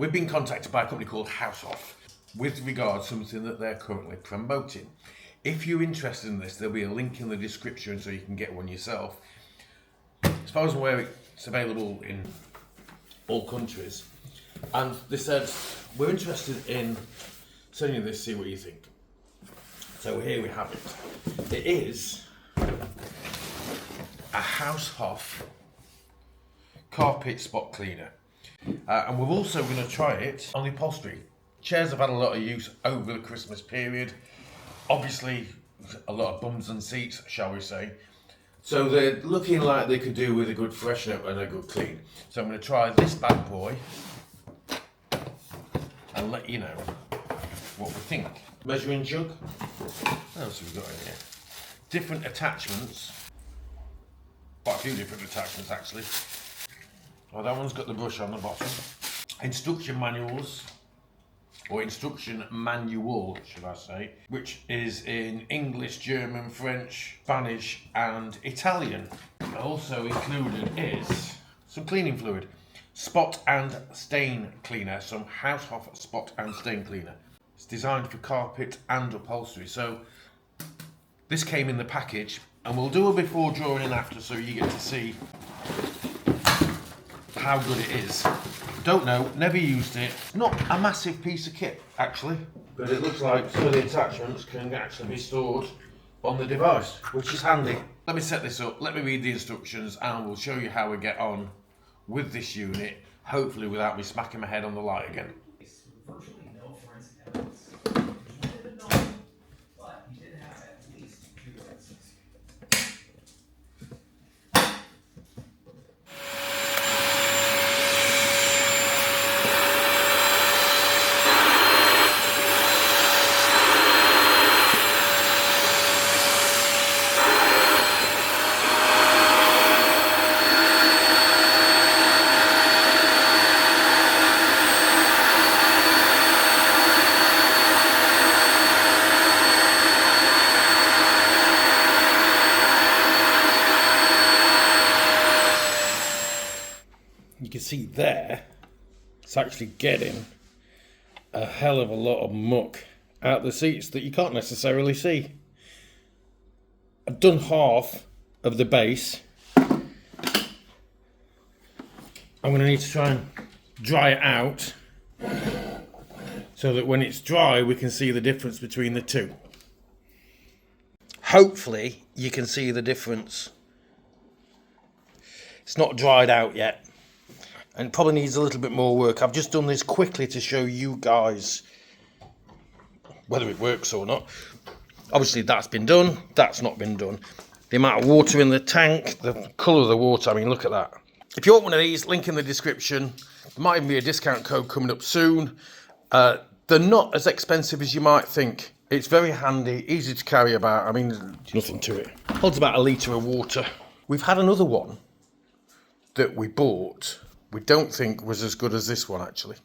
we've been contacted by a company called Haushof with regard to something that they're currently promoting. If you're interested in this, there'll be a link in the description so you can get one yourself. As far as I'm aware, it's available in all countries. And they said, we're interested in sending you this, see what you think. So here we have it. It is a Haushof Carpet Spot Cleaner. And we're also going to try it on the upholstery. Chairs have had a lot of use over the Christmas period. Obviously, a lot of bums and seats, shall we say. So they're looking like they could do with a good freshen up and a good clean. So I'm going to try this bad boy and let you know what we think. Measuring jug. What else have we got in here? Different attachments. Quite a few different attachments actually. Oh, that one's got the brush on the bottom. Instruction manuals. Or instruction manual, should I say, which is in English, German, French, Spanish and Italian. Also included is some cleaning fluid. Spot and stain cleaner, some Haushof spot and stain cleaner. It's designed for carpet and upholstery. So this came in the package and we'll do a before, during and after so you get to see how good it is. Don't know, never used it. It's not a massive piece of kit actually, but it looks like some of the attachments can actually be stored on the device, which is handy. Let me set this up, let me read the instructions and we'll show you how we get on with this unit, hopefully without me smacking my head on the light again. Virtually no forensic evidence. You didn't know, but you did have at least 2 witnesses. You can see there, it's actually getting a hell of a lot of muck out the seats that you can't necessarily see. I've done half of the base. I'm going to need to try and dry it out so that when it's dry we can see the difference between the two. Hopefully you can see the difference. It's not dried out yet. And it probably needs a little bit more work. I've just done this quickly to show you guys whether it works or not. Obviously that's been done, that's not been done. The amount of water in the tank, the colour of the water, I mean look at that. If you want one of these, link in the description. There might even be a discount code coming up soon. They're not as expensive as you might think. It's very handy, easy to carry about. I mean, there's nothing to it. Holds about a litre of water. We've had another one that we bought. We don't think was as good as this one actually.